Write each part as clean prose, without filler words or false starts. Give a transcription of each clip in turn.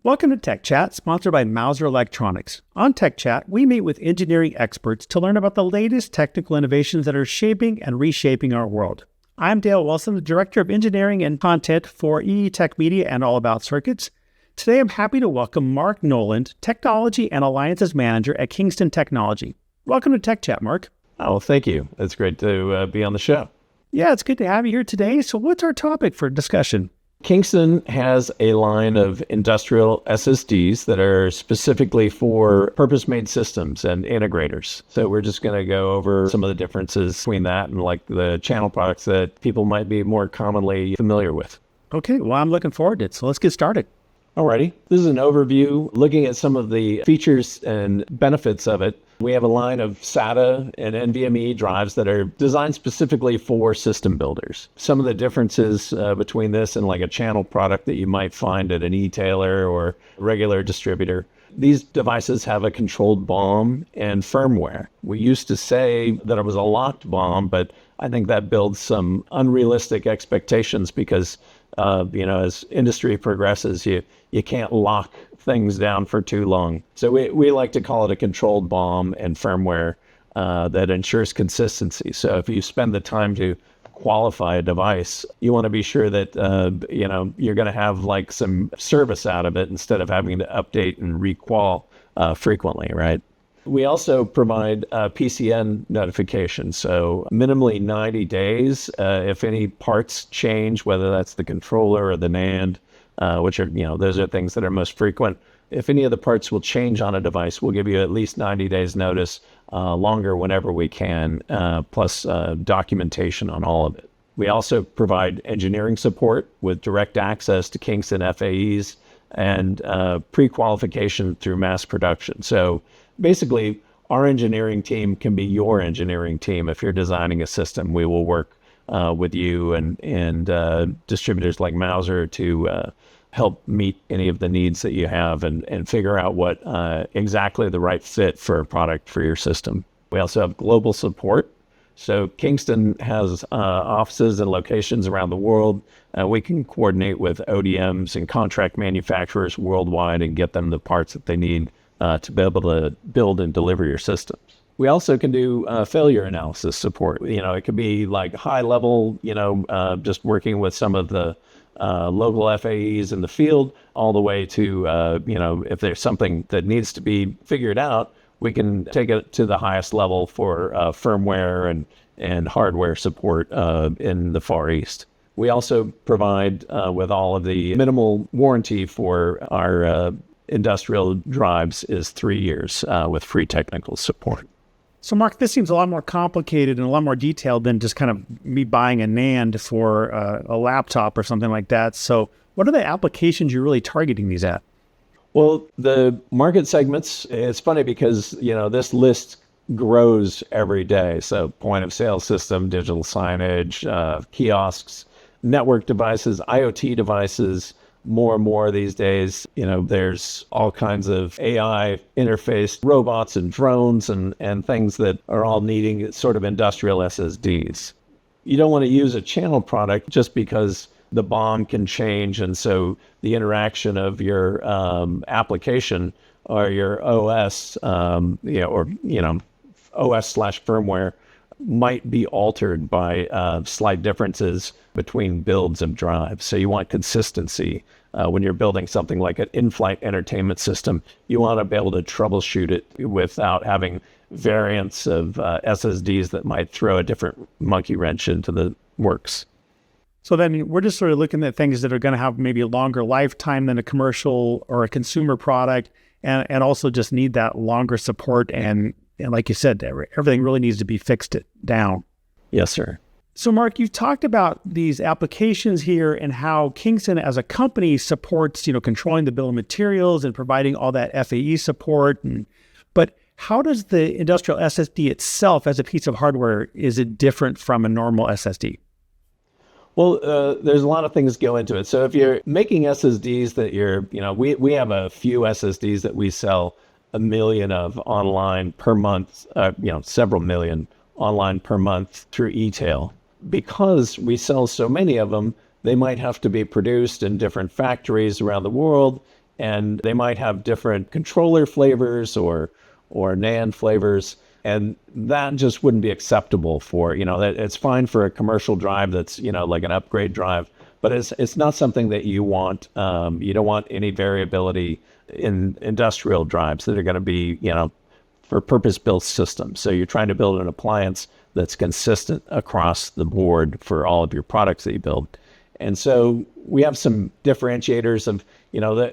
Welcome to Tech Chat, sponsored by Mouser Electronics. On Tech Chat, we meet with engineering experts to learn about the latest technical innovations that are shaping and reshaping our world. I'm Dale Wilson, the Director of Engineering and Content for EE Tech Media and All About Circuits. Today, I'm happy to welcome Mark Noland, Technology and Alliances Manager at Kingston Technology. Welcome to Tech Chat, Mark. Oh, thank you. It's great to be on the show. Yeah, it's good to have you here today. So what's our topic for discussion? Kingston has a line of industrial SSDs that are specifically for purpose-made systems and integrators. So we're just going to go over some of the differences between that and like the channel products that people might be more commonly familiar with. Okay, well, I'm looking forward to it. So let's get started. Alrighty, this is an overview looking at some of the features and benefits of it. We have a line of SATA and NVMe drives that are designed specifically for system builders. Some of the differences between this and like a channel product that you might find at an e-tailer or regular distributor. These devices have a controlled BOM and firmware. We used to say that it was a locked BOM, but I think that builds some unrealistic expectations because as industry progresses, you can't lock things down for too long. So we like to call it a controlled BOM and firmware that ensures consistency. So if you spend the time to qualify a device, you want to be sure that you're going to have like some service out of it instead of having to update and requal frequently, right? We also provide PCN notification. So minimally 90 days, if any parts change, whether that's the controller or the NAND, which are, those are things that are most frequent. If any of the parts will change on a device, we'll give you at least 90 days notice, longer whenever we can, plus documentation on all of it. We also provide engineering support with direct access to Kingston FAEs and pre-qualification through mass production. So basically, our engineering team can be your engineering team. If you're designing a system, we will work with you and distributors like Mouser to help meet any of the needs that you have and figure out what exactly the right fit for a product for your system. We also have global support. So Kingston has offices and locations around the world. We can coordinate with ODMs and contract manufacturers worldwide and get them the parts that they need to be able to build and deliver your systems. We also can do failure analysis support. It could be like high level, just working with some of the local FAEs in the field, all the way to, if there's something that needs to be figured out, we can take it to the highest level for firmware and hardware support in the Far East. We also provide with all of the minimal warranty for our industrial drives is 3 years with free technical support. So Mark, this seems a lot more complicated and a lot more detailed than just kind of me buying a NAND for a laptop or something like that. So what are the applications you're really targeting these at? Well, the market segments, it's funny because, this list grows every day. So point of sale system, digital signage, kiosks, network devices, IoT devices, more and more these days. There's all kinds of AI interface robots and drones and things that are all needing sort of industrial SSDs. You don't want to use a channel product just because the BOM can change. And so the interaction of your application or your OS, OS/firmware might be altered by slight differences between builds of drives. So you want consistency. When you're building something like an in-flight entertainment system, you want to be able to troubleshoot it without having variants of SSDs that might throw a different monkey wrench into the works. So then we're just sort of looking at things that are going to have maybe a longer lifetime than a commercial or a consumer product, and also just need that longer support. And like you said, everything really needs to be fixed down. Yes, sir. So Mark, you've talked about these applications here and how Kingston as a company supports, controlling the bill of materials and providing all that FAE support. But how does the industrial SSD itself as a piece of hardware, is it different from a normal SSD? Well, there's a lot of things go into it. So if you're making SSDs that we have a few SSDs that we sell 1 million of online per month, several million online per month through e-tail. Because we sell so many of them, they might have to be produced in different factories around the world. and they might have different controller flavors or NAND flavors. And that just wouldn't be acceptable for, that it's fine for a commercial drive that's, like an upgrade drive, but it's not something that you want. You don't want any variability in industrial drives that are going to be, for purpose-built systems. So you're trying to build an appliance that's consistent across the board for all of your products that you build. And so we have some differentiators of,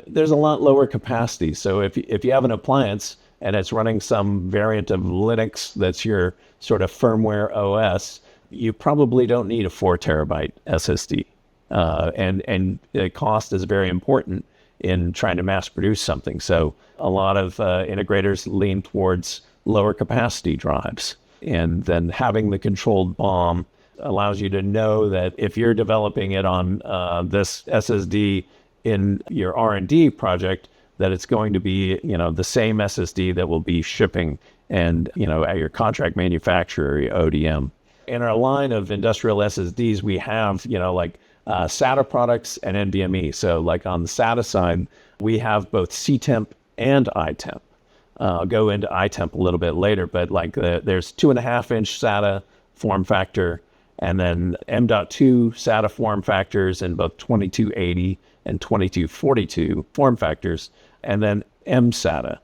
there's a lot lower capacity. So if you have an appliance and it's running some variant of Linux that's your sort of firmware OS, you probably don't need a 4 terabyte SSD. And the cost is very important in trying to mass produce something. So a lot of integrators lean towards lower capacity drives. And then having the controlled BOM allows you to know that if you're developing it on this SSD in your R&D project, that it's going to be, the same SSD that will be shipping and, at your contract manufacturer, your ODM. In our line of industrial SSDs, we have, SATA products and NVMe. So like on the SATA side, we have both CTemp and iTemp. I'll go into iTemp a little bit later, but there's 2.5-inch SATA form factor, and then M.2 SATA form factors in both 2280 and 2242 form factors, and then M-SATA.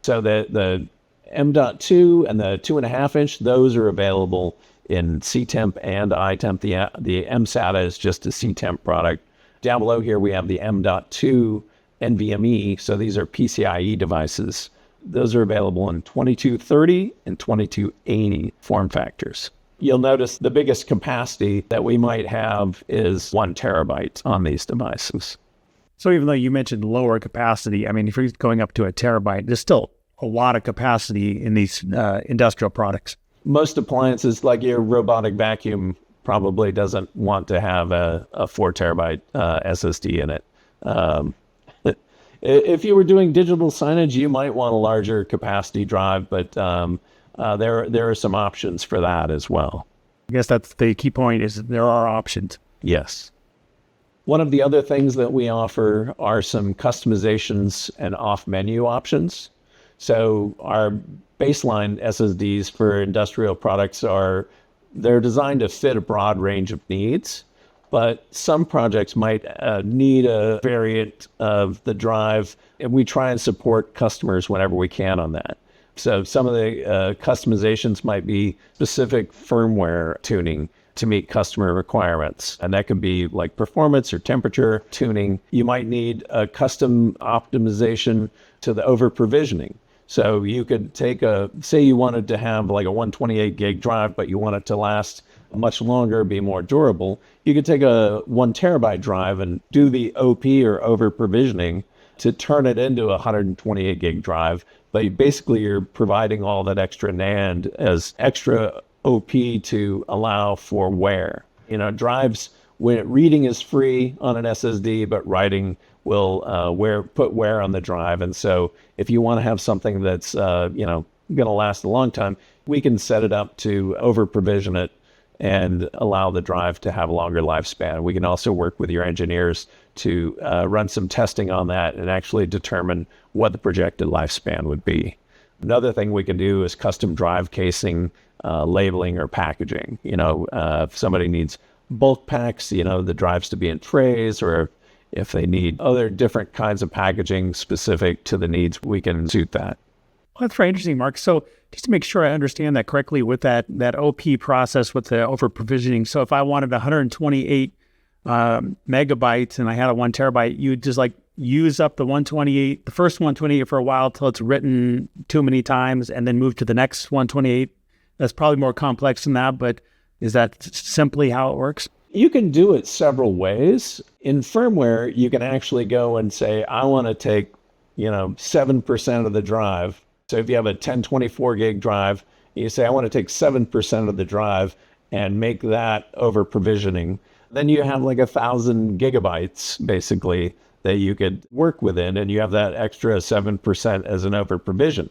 So the M.2 and the 2.5-inch, those are available in CTemp and iTemp. The M-SATA is just a CTemp product. Down below here, we have the M.2 NVMe. So these are PCIe devices. Those are available in 2230 and 2280 form factors. You'll notice the biggest capacity that we might have is 1 terabyte on these devices. So even though you mentioned lower capacity, I mean, if you're going up to a terabyte, there's still a lot of capacity in these industrial products. Most appliances, like your robotic vacuum, probably doesn't want to have a 4 terabyte SSD in it. If you were doing digital signage, you might want a larger capacity drive, but there are some options for that as well. I guess that's the key point, is that there are options. Yes. One of the other things that we offer are some customizations and off-menu options. So our baseline SSDs for industrial products they're designed to fit a broad range of needs, but some projects might need a variant of the drive, and we try and support customers whenever we can on that. So some of the customizations might be specific firmware tuning to meet customer requirements. And that could be like performance or temperature tuning. You might need a custom optimization to the over provisioning. So you could take say you wanted to have like a 128 gig drive, but you want it to last much longer, be more durable. You could take a 1 terabyte drive and do the OP or over provisioning to turn it into a 128 gig drive. But basically you're providing all that extra NAND as extra OP to allow for wear. Drives, when reading is free on an SSD, but writing will put wear on the drive. And so if you want to have something that's going to last a long time, we can set it up to over provision it and allow the drive to have a longer lifespan. We can also work with your engineers to run some testing on that and actually determine what the projected lifespan would be. Another thing we can do is custom drive casing, labeling, or packaging. If somebody needs bulk packs, the drives to be in trays, or if they need other different kinds of packaging specific to the needs, we can suit that. Well, that's very interesting, Mark. So just to make sure I understand that correctly, with that OP process with the over provisioning, so if I wanted 128 megabytes and I had a 1 terabyte, you just use up the first 128 for a while till it's written too many times, and then move to the next 128. That's probably more complex than that, but is that simply how it works? You can do it several ways. In firmware, you can actually go and say, I want to take, 7% of the drive. So if you have a 1024 gig drive, you say, I want to take 7% of the drive and make that over provisioning. Then you have like 1,000 gigabytes, basically, that you could work within, and you have that extra 7% as an over provision.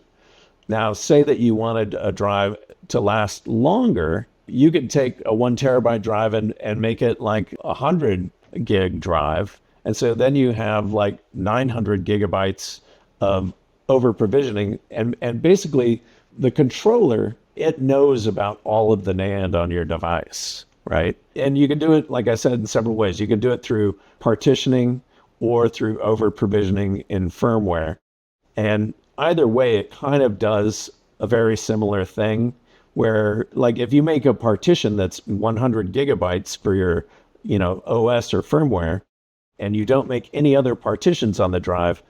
Now, say that you wanted a drive to last longer, you could take a 1 terabyte drive and make it like a 100 gig drive And so then you have like 900 gigabytes of over provisioning. And basically the controller, it knows about all of the NAND on your device, right? And you can do it, like I said, in several ways. You can do it through partitioning or through over provisioning in firmware. And either way, it kind of does a very similar thing where, like, if you make a partition that's 100 gigabytes for your, OS or firmware, and you don't make any other partitions on the drive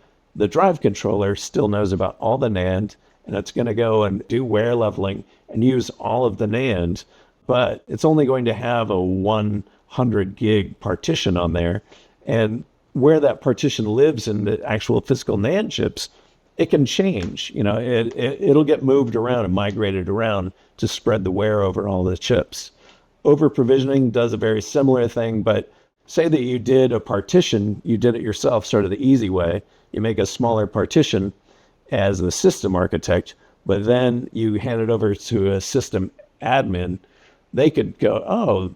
controller still knows about all the NAND, and it's going to go and do wear leveling and use all of the NAND, but it's only going to have a 100 gig partition on there. And where that partition lives in the actual physical NAND chips, it can change. It'll get moved around and migrated around to spread the wear over all the chips. Over provisioning does a very similar thing, but say that you did a partition, you did it yourself, sort of the easy way. You make a smaller partition as the system architect, but then you hand it over to a system admin. They could go, oh,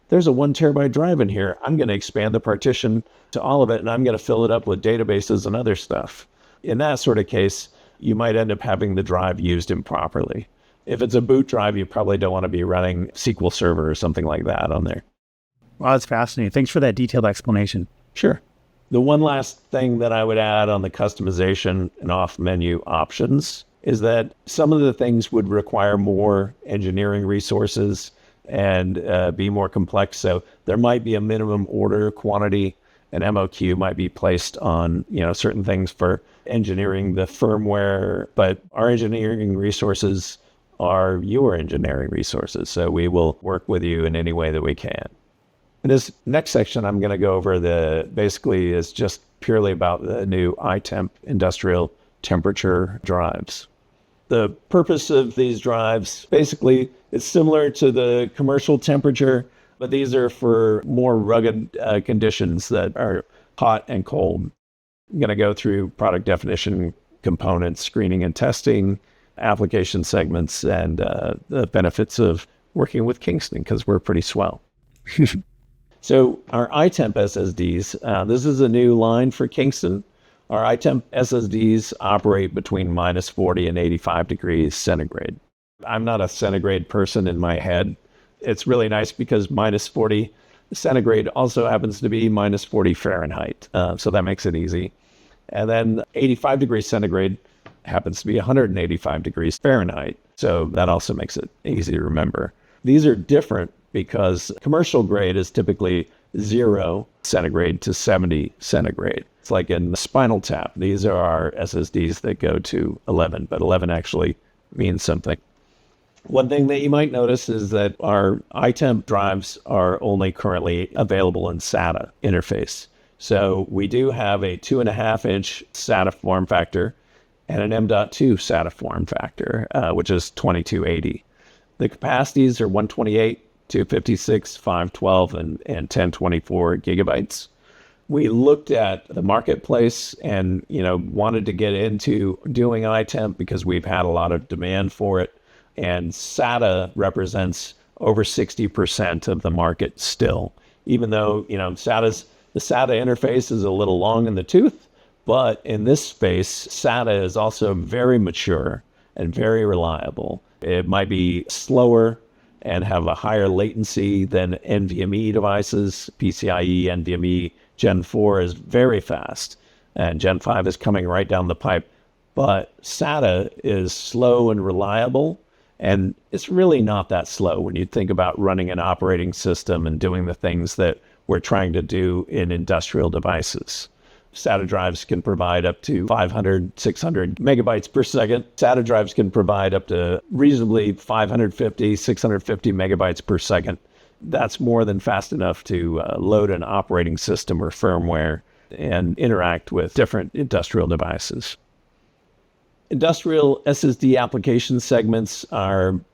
there's a 1 terabyte drive in here. I'm going to expand the partition to all of it, and I'm going to fill it up with databases and other stuff. In that sort of case, you might end up having the drive used improperly. If it's a boot drive, you probably don't want to be running SQL Server or something like that on there. Wow, that's fascinating. Thanks for that detailed explanation. Sure. The one last thing that I would add on the customization and off-menu options is that some of the things would require more engineering resources and be more complex. So there might be a minimum order quantity. An MOQ might be placed on, certain things for engineering the firmware, but our engineering resources are your engineering resources. So we will work with you in any way that we can. In this next section, I'm going to go over basically is just purely about the new iTemp industrial temperature drives. The purpose of these drives, basically, it's similar to the commercial temperature, but these are for more rugged conditions that are hot and cold. I'm going to go through product definition, components, screening and testing, application segments, and the benefits of working with Kingston, because we're pretty swell. So our iTemp SSDs, this is a new line for Kingston. Our iTemp SSDs operate between -40 and 85 degrees centigrade. I'm not a centigrade person in my head. It's really nice because -40 centigrade also happens to be -40 Fahrenheit. So that makes it easy. And then 85 degrees centigrade happens to be 185 degrees Fahrenheit. So that also makes it easy to remember. These are different because commercial grade is typically 0 centigrade to 70 centigrade. It's like in the Spinal Tap. These are our SSDs that go to 11, but 11 actually means something. One thing that you might notice is that our iTemp drives are only currently available in SATA interface. So we do have a 2.5-inch SATA form factor and an M.2 SATA form factor, which is 2280. The capacities are 128, 256, 512, and 1024 gigabytes. We looked at the marketplace and, wanted to get into doing iTemp because we've had a lot of demand for it. And SATA represents over 60% of the market still, even though, the SATA interface is a little long in the tooth. But in this space, SATA is also very mature and very reliable. It might be slower and have a higher latency than NVMe devices. PCIe NVMe Gen 4 is very fast, and Gen 5 is coming right down the pipe. But SATA is slow and reliable, and it's really not that slow when you think about running an operating system and doing the things that we're trying to do in industrial devices. SATA drives can provide up to 500, 600 megabytes per second. SATA drives can provide up to reasonably 550, 650 megabytes per second. That's more than fast enough to load an operating system or firmware and interact with different industrial devices. Industrial SSD application segments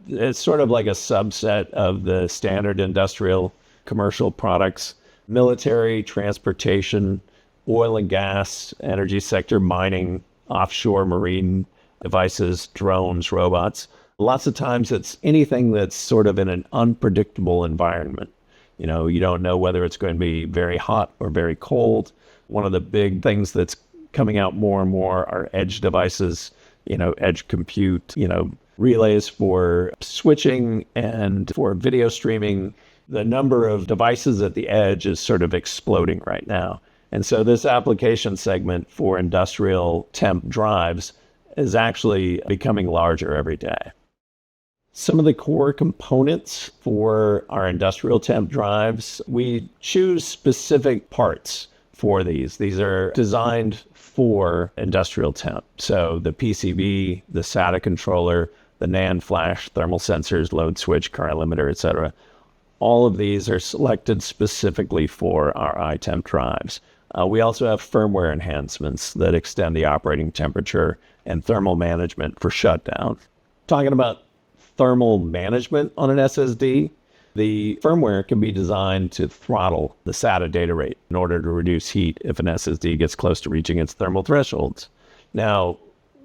it's sort of like a subset of the standard industrial commercial products. Military, transportation, oil and gas, energy sector, mining, offshore marine devices, drones, robots. Lots of times it's anything that's sort of in an unpredictable environment. You don't know whether it's going to be very hot or very cold. One of the big things that's coming out more and more are edge devices, edge compute, relays for switching and for video streaming. The number of devices at the edge is sort of exploding right now. And so this application segment for industrial temp drives is actually becoming larger every day. Some of the core components for our industrial temp drives, we choose specific parts for these. These are designed for industrial temp. So the PCB, the SATA controller, the NAND flash, thermal sensors, load switch, current limiter, etc. All of these are selected specifically for our iTemp drives. We also have firmware enhancements that extend the operating temperature and thermal management for shutdown. Talking about thermal management on an SSD, the firmware can be designed to throttle the SATA data rate in order to reduce heat if an SSD gets close to reaching its thermal thresholds. Now,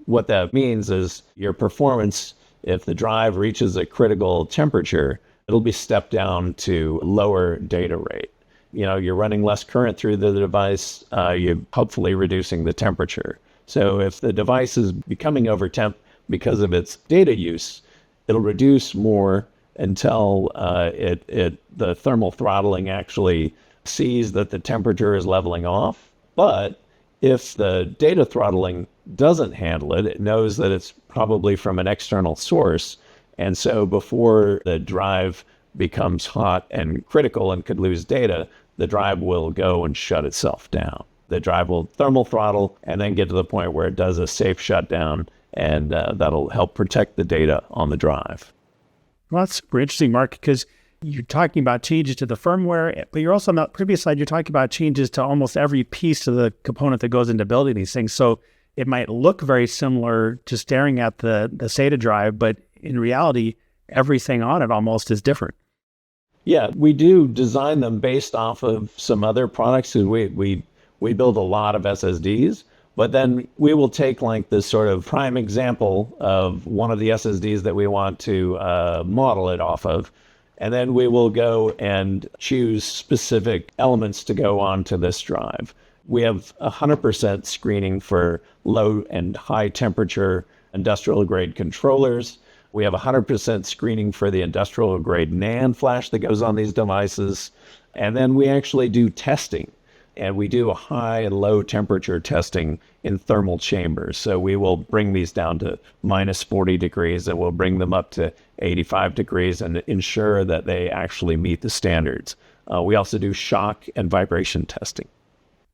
what that means is your performance, if the drive reaches a critical temperature, it'll be stepped down to lower data rate. You're running less current through the device, you're hopefully reducing the temperature. So if the device is becoming over temp because of its data use, it'll reduce more until the thermal throttling actually sees that the temperature is leveling off. But if the data throttling doesn't handle it, it knows that it's probably from an external source. And so before the drive becomes hot and critical and could lose data, the drive will go and shut itself down. The drive will thermal throttle and then get to the point where it does a safe shutdown, and that'll help protect the data on the drive. Well, that's super interesting, Mark, because you're talking about changes to the firmware, but you're also on the previous slide, you're talking about changes to almost every piece of the component that goes into building these things. So it might look very similar to staring at the SATA drive, but in reality, everything on it almost is different. Yeah, we do design them based off of some other products. We build a lot of SSDs, but then we will take like this sort of prime example of one of the SSDs that we want to model it off of. And then we will go and choose specific elements to go onto this drive. We have 100% screening for low and high temperature industrial grade controllers. We have 100% screening for the industrial grade NAND flash that goes on these devices. And then we actually do testing. And we do a high and low temperature testing in thermal chambers. So we will bring these down to minus 40 degrees and we'll bring them up to 85 degrees and ensure that they actually meet the standards. We also do shock and vibration testing.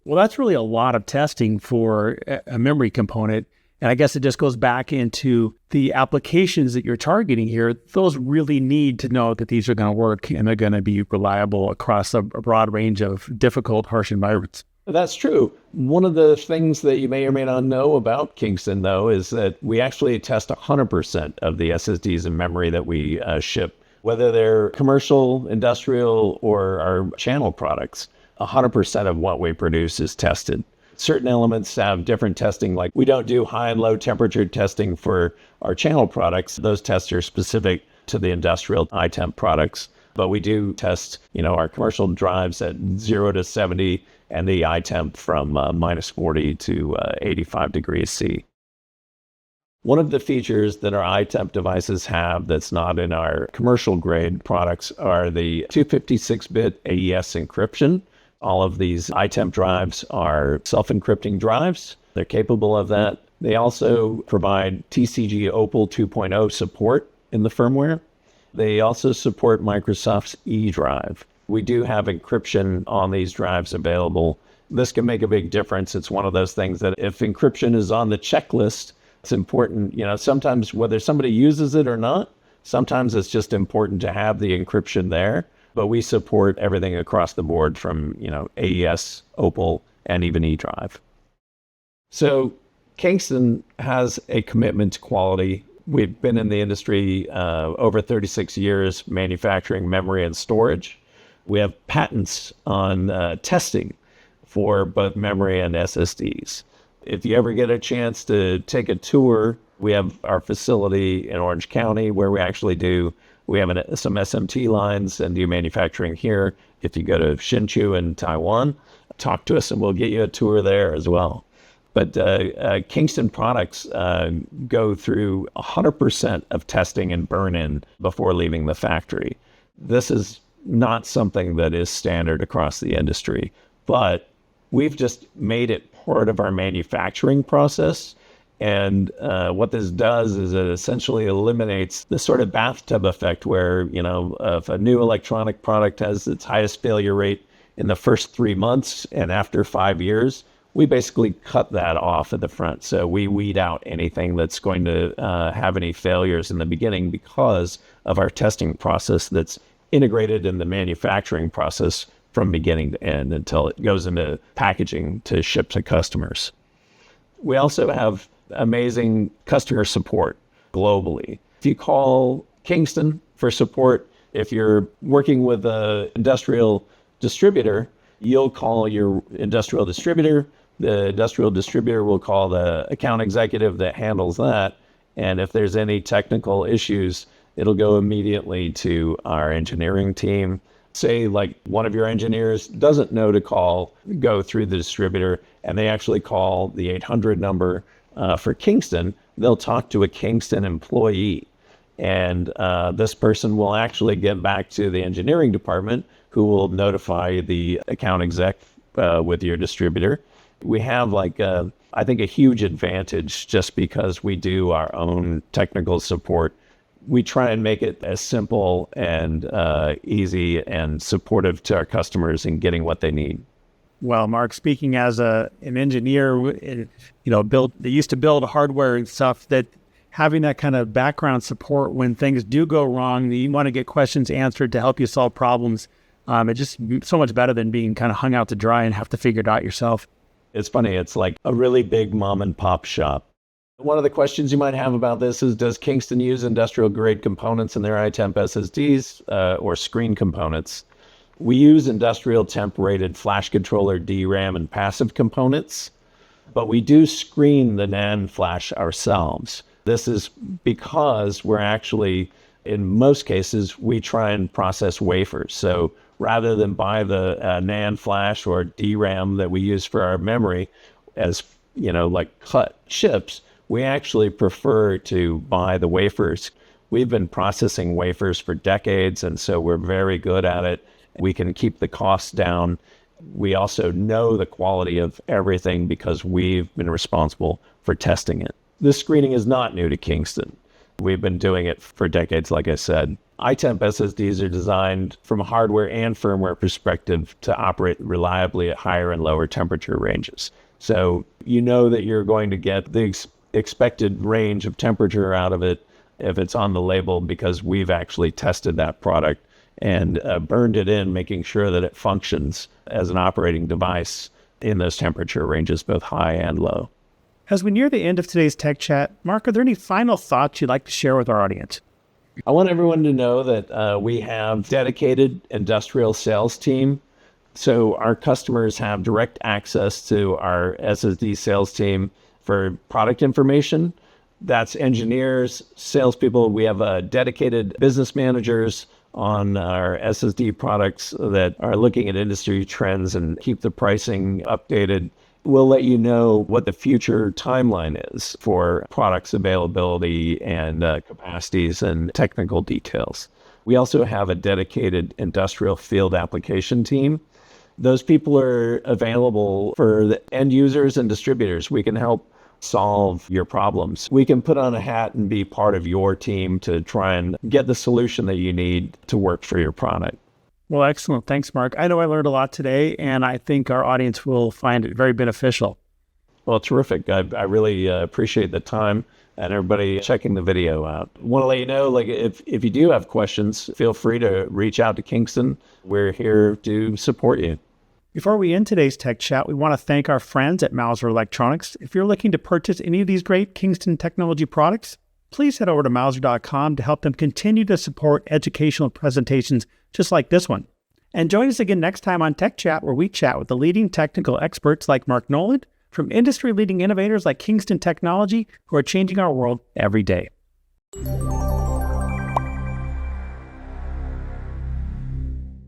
Well, that's really a lot of testing for a memory component. And I guess it just goes back into the applications that you're targeting here. Those really need to know that these are going to work and they're going to be reliable across a broad range of difficult, harsh environments. That's true. One of the things that you may or may not know about Kingston, though, is that we actually test 100% of the SSDs and memory that we ship, whether they're commercial, industrial, or our channel products. 100% of what we produce is tested. Certain elements have different testing, like we don't do high and low temperature testing for our channel products. Those tests are specific to the industrial iTemp products. But we do test, our commercial drives at 0 to 70 and the iTemp from minus 40 to 85 degrees C. One of the features that our iTemp devices have that's not in our commercial grade products are the 256-bit AES encryption. All of these iTemp drives are self-encrypting drives. They're capable of that. They also provide TCG Opal 2.0 support in the firmware. They also support Microsoft's eDrive. We do have encryption on these drives available. This can make a big difference. It's one of those things that if encryption is on the checklist, it's important. Sometimes whether somebody uses it or not, sometimes it's just important to have the encryption there. But we support everything across the board from, AES, Opal, and even eDrive. So Kingston has a commitment to quality. We've been in the industry over 36 years manufacturing memory and storage. We have patents on testing for both memory and SSDs. If you ever get a chance to take a tour, we have our facility in Orange County where we have some SMT lines and do manufacturing here. If you go to Hsinchu in Taiwan, talk to us and we'll get you a tour there as well. But Kingston products go through 100% of testing and burn-in before leaving the factory. This is not something that is standard across the industry, but we've just made it part of our manufacturing process. And what this does is it essentially eliminates the sort of bathtub effect where, if a new electronic product has its highest failure rate in the first 3 months and after 5 years, we basically cut that off at the front. So we weed out anything that's going to have any failures in the beginning because of our testing process that's integrated in the manufacturing process from beginning to end until it goes into packaging to ship to customers. We also have amazing customer support globally. If you call Kingston for support, if you're working with an industrial distributor, you'll call your industrial distributor. The industrial distributor will call the account executive that handles that. And if there's any technical issues, it'll go immediately to our engineering team. Say like one of your engineers doesn't know to go through the distributor, and they actually call the 800 number for Kingston. They'll talk to a Kingston employee. And this person will actually get back to the engineering department, who will notify the account exec with your distributor. We have I think a huge advantage just because we do our own technical support. We try and make it as simple and easy and supportive to our customers in getting what they need. Well, Mark, speaking as an engineer, they used to build hardware and stuff, that having that kind of background support when things do go wrong, you want to get questions answered to help you solve problems. It's just so much better than being kind of hung out to dry and have to figure it out yourself. It's funny. It's like a really big mom and pop shop. One of the questions you might have about this is, does Kingston use industrial grade components in their iTemp SSDs or screen components? We use industrial temp rated flash controller DRAM and passive components, but we do screen the NAND flash ourselves. This is because we're actually, in most cases, we try and process wafers. So rather than buy the NAND flash or DRAM that we use for our memory as, like cut chips, we actually prefer to buy the wafers. We've been processing wafers for decades, and so we're very good at it. We can keep the costs down. We also know the quality of everything because we've been responsible for testing it. This screening is not new to Kingston. We've been doing it for decades, like I said. iTemp SSDs are designed from a hardware and firmware perspective to operate reliably at higher and lower temperature ranges. So you know that you're going to get the expected range of temperature out of it if it's on the label, because we've actually tested that product and burned it in, making sure that it functions as an operating device in those temperature ranges, both high and low. As we near the end of today's Tech Chat, Mark, are there any final thoughts you'd like to share with our audience? I want everyone to know that we have dedicated industrial sales team. So our customers have direct access to our SSD sales team for product information. That's engineers, salespeople. We have dedicated business managers on our SSD products that are looking at industry trends and keep the pricing updated. We'll let you know what the future timeline is for products availability and capacities and technical details. We also have a dedicated industrial field application team. Those people are available for the end users and distributors. We can help solve your problems. We can put on a hat and be part of your team to try and get the solution that you need to work for your product. Well, excellent. Thanks, Mark. I know I learned a lot today, and I think our audience will find it very beneficial. Well, terrific. I really appreciate the time and everybody checking the video out. Want to let you know, if you do have questions, feel free to reach out to Kingston. We're here to support you. Before we end today's Tech Chat, we want to thank our friends at Mouser Electronics. If you're looking to purchase any of these great Kingston technology products, please head over to Mouser.com to help them continue to support educational presentations just like this one. And join us again next time on Tech Chat, where we chat with the leading technical experts like Mark Noland, from industry-leading innovators like Kingston Technology, who are changing our world every day.